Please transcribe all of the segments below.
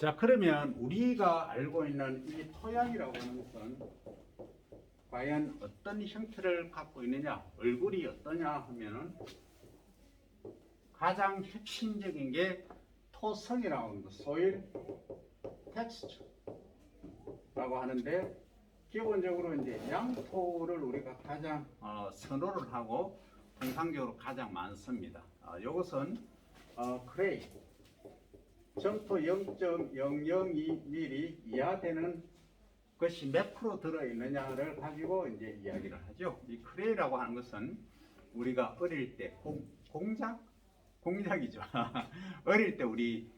자, 그러면 우리가 알고 있는 이 토양이라고 하는 것은 과연 어떤 형태를 갖고 있느냐, 얼굴이 어떠냐 하면은 가장 핵심적인 게 토성이라고 하는 거, 소일 텍스처라고 하는데, 기본적으로 이제 양토를 우리가 가장 선호를 하고 통상적으로 가장 많습니다. 이것은 크레이, 점토 0.002mm 이하 되는 것이 몇 프로 들어있느냐를 가지고 이제 이야기를 하죠. 이 크레이라고 하는 것은 우리가 어릴 때 공작이죠. 어릴 때 우리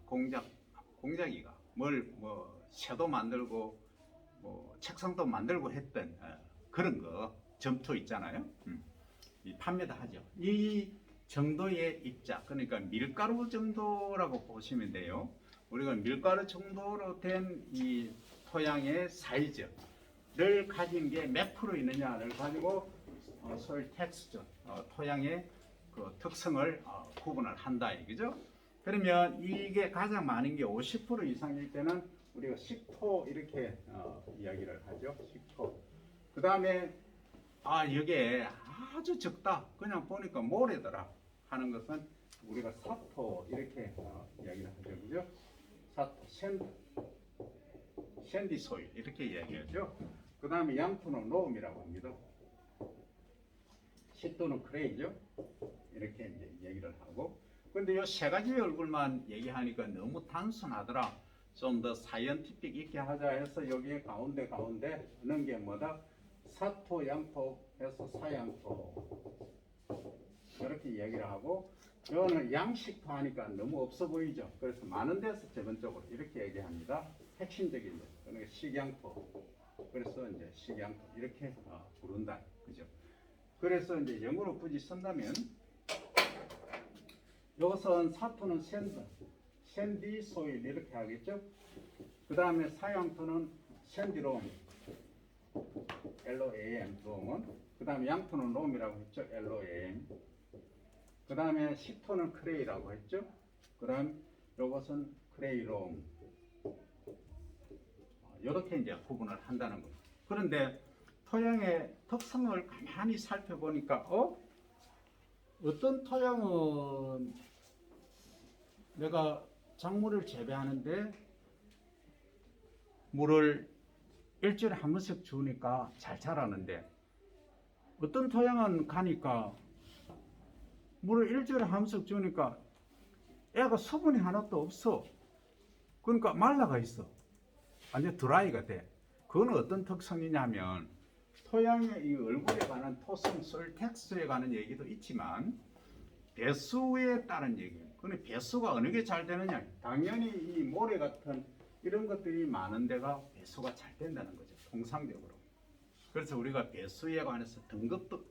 공작이가 새도 만들고 책상도 만들고 했던 그런 거 점토 있잖아요. 이 판매도 하죠. 이 정도의 입자, 그러니까 밀가루 정도라고 보시면 돼요. 우리가 밀가루 정도로 된 이 토양의 사이즈를 가진 게 몇 프로 있느냐를 가지고 소일 텍스처, 토양의 그 특성을 구분을 한다 이거죠. 그러면 이게 가장 많은 게 50% 이상일 때는 우리가 식토 이렇게 이야기를 하죠. 식토. 그 다음에 이게 아주 적다, 그냥 보니까 모래더라 하는 것은 우리가 사토 이렇게 이야기를 하죠. 그죠? 사토, 샌디 소일 이렇게 이야기하죠. 그 다음에 양토는 로움이라고 합니다. 식토는 크레이죠. 이렇게 이제 얘기를 하고. 근데 이 세 가지 얼굴만 얘기하니까 너무 단순하더라. 좀 더 사이언티픽 있게 하자 해서 여기에 가운데 넣은 게 뭐다? 사토, 양토 해서 사양토 이렇게 얘기를 하고, 이거는 양식토 하니까 너무 없어 보이죠. 그래서 많은 데서 기본적으로 이렇게 얘기합니다. 핵심적인 거, 그러니까 식양토. 그래서 이제 식양토 이렇게 부른다, 그죠? 그래서 이제 영어로 굳이 쓴다면 이것은 사토는 샌디 소일 이렇게 하겠죠. 그 다음에 사양토는 샌디롬, LOAM 롬은. 그 다음에 양토는 롬이라고 했죠. LOAM. 그 다음에 식토는 크레이라고 했죠. 그 다음 이것은 크레이롬. 이렇게 이제 구분을 한다는 거죠. 그런데 토양의 특성을 가만히 살펴보니까 어떤 토양은 내가 작물을 재배하는데 물을 일주일에 한 번씩 주니까 잘 자라는데, 어떤 토양은 가니까 물을 일주일에 한 번씩 주니까 애가 수분이 하나도 없어. 그러니까 말라가 있어. 완전 드라이가 돼. 그건 어떤 특성이냐면, 토양의 이 얼굴에 관한 토성, 소일 텍스처에 관한 얘기도 있지만 배수에 따른 얘기예요. 근데 배수가 어느 게 잘 되느냐? 당연히 이 모래 같은 이런 것들이 많은 데가 배수가 잘 된다는 거죠. 통상적으로. 그래서 우리가 배수에 관해서 등급도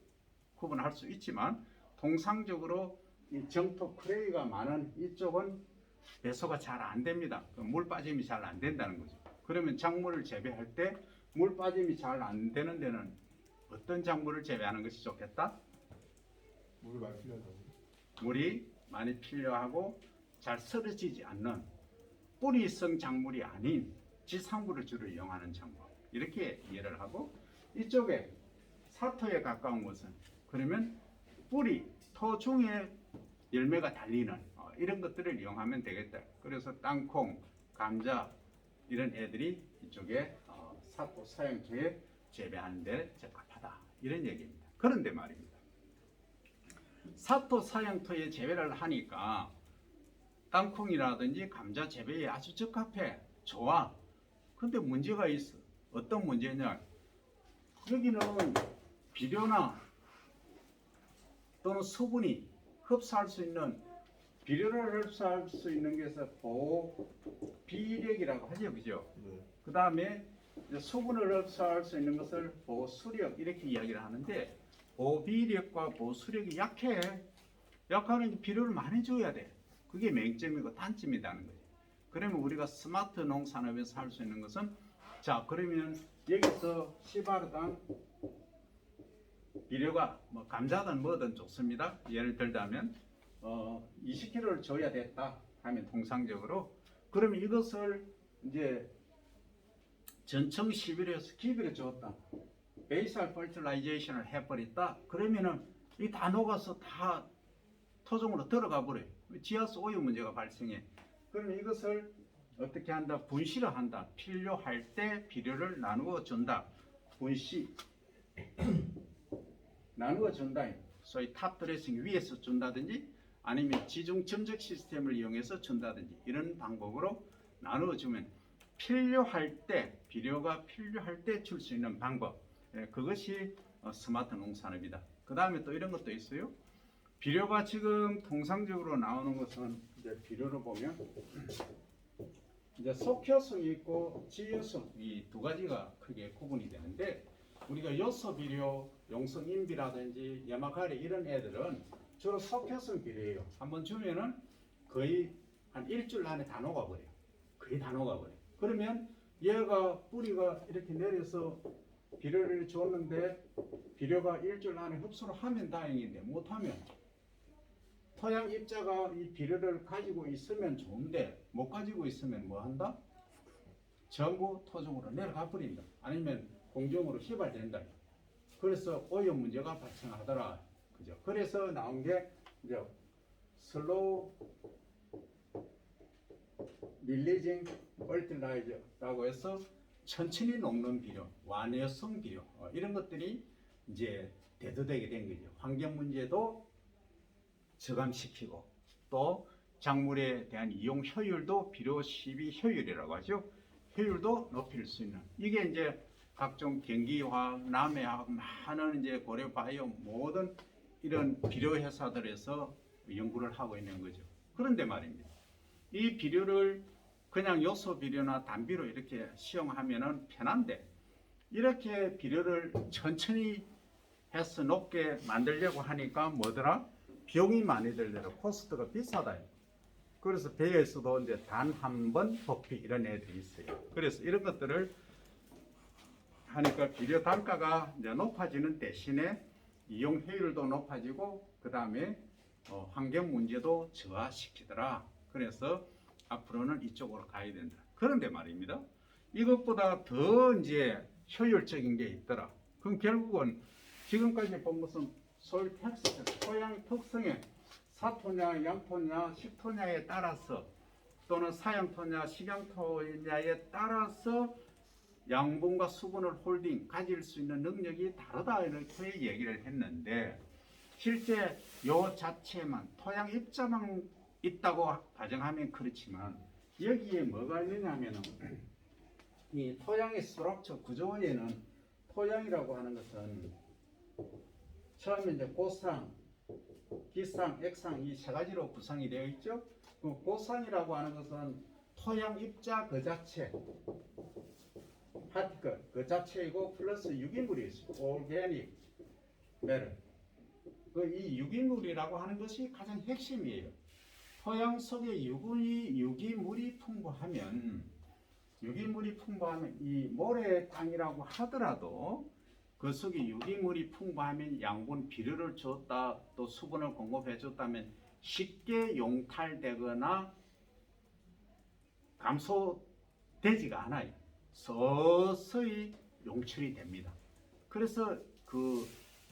구분할 수 있지만, 통상적으로 이 정토 크레이가 많은 이쪽은 배수가 잘 안 됩니다. 물 빠짐이 잘 안 된다는 거죠. 그러면 작물을 재배할 때 물 빠짐이 잘 안 되는 데는 어떤 작물을 재배하는 것이 좋겠다? 물이 많이 필요하다고. 물이 많이 필요하고 잘 쓰러지지 않는 뿌리성 작물이 아닌 지상물을 주로 이용하는 작물, 이렇게 이해를 하고, 이쪽에 사토에 가까운 것은 그러면 뿌리, 토 중에 열매가 달리는 이런 것들을 이용하면 되겠다. 그래서 땅콩, 감자 이런 애들이 이쪽에 사토, 사양토에 재배하는 데 적합하다, 이런 얘기입니다. 그런데 말입니다, 사토, 사양토에 재배를 하니까 땅콩이라든지 감자 재배에 아주 적합해, 좋아. 근데 문제가 있어. 어떤 문제냐? 여기는 비료나 또는 수분이 흡수할 수 있는, 비료를 흡수할 수 있는 것에서 보비력이라고 하죠, 그죠? 네. 그 다음에 수분을 흡수할 수 있는 것을 보수력 이렇게 이야기를 하는데, 보비력과 보수력이 약해. 약하는 비료를 많이 줘야 돼. 그게 맹점이고 단점이라는 거예요. 그러면 우리가 스마트 농산업에서 할 수 있는 것은, 자, 그러면 여기서 시바르당 비료가 감자든 뭐든 좋습니다. 예를 들자면 20kg를 줘야 됐다 하면 통상적으로 그러면 이것을 이제 전청 시비를 기비를 줬다. 베이스알 퍼틸라이제이션을 해버렸다. 그러면은 이 다 녹아서 다 토종으로 들어가 버려요. 지하수 오염 문제가 발생해. 그러면 이것을 어떻게 한다? 분실을 한다. 필요할 때 비료를 나누어 준다. 분실 나누어 준다. 소위 탑 드레싱 위에서 준다든지 아니면 지중 점적 시스템을 이용해서 준다든지 이런 방법으로 나누어 주면 필요할 때 비료가 필요할 때 줄 수 있는 방법. 그것이 스마트 농산업이다. 그 다음에 또 이런 것도 있어요. 비료가 지금 통상적으로 나오는 것은 이제 비료를 보면 이제 속효성이 있고 지효성 이 두 가지가 크게 구분이 되는데 우리가 요소 비료, 용성 인비라든지 야마카리 이런 애들은 주로 속효성 비료예요. 한번 주면은 거의 한 일주일 안에 다 녹아버려요. 거의 다 녹아버려요. 그러면 얘가 뿌리가 이렇게 내려서 비료를 줬는데 비료가 일주일 안에 흡수를 하면 다행인데 못하면 토양 입자가 이 비료를 가지고 있으면 좋은데 못 가지고 있으면 뭐 한다? 전부 토종으로 내려가 버린다. 아니면 공정으로 휘발된다. 그래서 오염 문제가 발생하더라. 그죠? 그래서 나온 게 이제 슬로우 릴리징 퍼틸라이저라고 해서 천천히 녹는 비료, 완효성 비료 이런 것들이 이제 대두되게 된 거죠. 환경 문제도 저감시키고 또 작물에 대한 이용 효율도 비료 시비 효율이라고 하죠. 효율도 높일 수 있는 이게 이제 각종 경기화학, 남해화학 많은 이제 고려 바이오 모든 이런 비료 회사들에서 연구를 하고 있는 거죠. 그런데 말입니다. 이 비료를 그냥 요소 비료나 단비료 이렇게 시용하면은 편한데 이렇게 비료를 천천히 해서 높게 만들려고 하니까 뭐더라? 비용이 많이 들더라. 코스트가 비싸다. 그래서 배에서도 이제 단 한 번 복비 이런 애들이 있어요. 그래서 이런 것들을 하니까 비료 단가가 이제 높아지는 대신에 이용 효율도 높아지고 그 다음에 환경 문제도 저하시키더라. 그래서 앞으로는 이쪽으로 가야 된다. 그런데 말입니다. 이것보다 더 이제 효율적인 게 있더라. 그럼 결국은 지금까지 본 것은 소일 텍스처, 토양 특성에 사토냐, 양토냐, 식토냐에 따라서 또는 사양토냐, 식양토냐에 따라서 양분과 수분을 홀딩, 가질 수 있는 능력이 다르다 이렇게 얘기를 했는데 실제 요 자체만 토양 입자만 있다고 가정하면 그렇지만 여기에 뭐가 있느냐면은 이 토양의 스트럭처 구조에는 토양이라고 하는 것은 처음에 이제 고상, 기상, 액상 이 세 가지로 구성이 되어 있죠. 그 고상이라고 하는 것은 토양 입자 그 자체, 파티클 그 자체이고 플러스 유기물이 있어요. 오르게닉 매tter. 이 유기물이라고 하는 것이 가장 핵심이에요. 토양 속에 유기물이 풍부하면 이 모래 땅이라고 하더라도 그 속에 유기물이 풍부하면 양분 비료를 줬다 또 수분을 공급해 줬다면 쉽게 용탈되거나 감소되지가 않아요. 서서히 용출이 됩니다. 그래서 그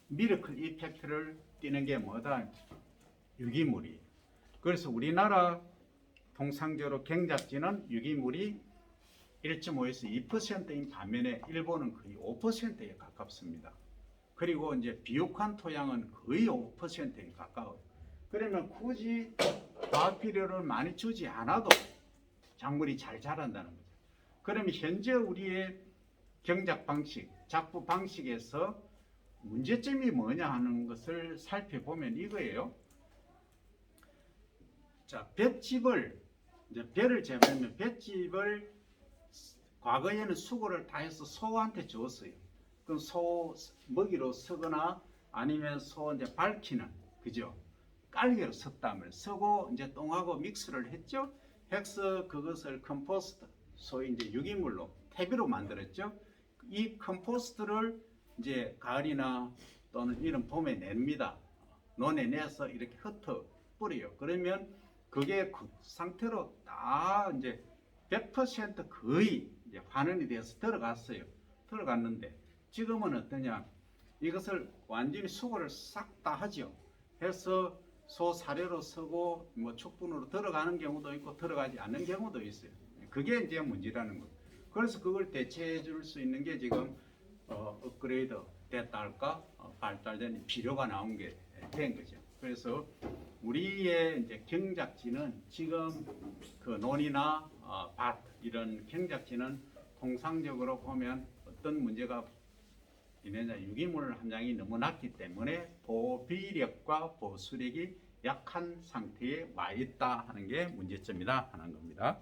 미러클 이펙트를 띠는 게 뭐다? 유기물이. 그래서 우리나라 통상적으로 경작지는 유기물이 1.5에서 2%인 반면에 일본은 거의 5%에 가깝습니다. 그리고 이제 비옥한 토양은 거의 5%에 가까워요. 그러면 굳이 과학 비료를 많이 주지 않아도 작물이 잘 자란다는 거죠. 그러면 현재 우리의 경작 방식, 작부 방식에서 문제점이 뭐냐 하는 것을 살펴보면 이거예요. 자, 볏짚을 이제 배를 재보면 볏짚을 과거에는 수고를 다 해서 소한테 줬어요. 그럼 소 먹이로 쓰거나 아니면 소 이제 밝히는 그죠? 깔개로 섰다면 쓰고 이제 똥하고 믹스를 했죠. 해서 그것을 컴포스트, 소위 이제 유기물로 퇴비로 만들었죠. 이 컴포스트를 이제 가을이나 또는 이런 봄에 냅니다. 논에 내서 이렇게 흩어 뿌려요. 그러면 그게 그 상태로 다 이제 100% 거의 이제 환원이 돼서 들어갔어요. 들어갔는데 지금은 어떠냐? 이것을 완전히 수거를 싹 다 하죠. 해서 소 사료로 쓰고 뭐 축분으로 들어가는 경우도 있고 들어가지 않는 경우도 있어요. 그게 이제 문제라는 거예요. 그래서 그걸 대체해 줄 수 있는 게 지금 업그레이드 됐다 할까 발달된 비료가 나온 게 된 거죠. 그래서 우리의 이제 경작지는 지금 그 논이나 밭 이런 경작지는 통상적으로 보면 어떤 문제가 있느냐, 유기물 함량이 너무 낮기 때문에 보비력과 보수력이 약한 상태에 와 있다 하는 게 문제점이다 하는 겁니다.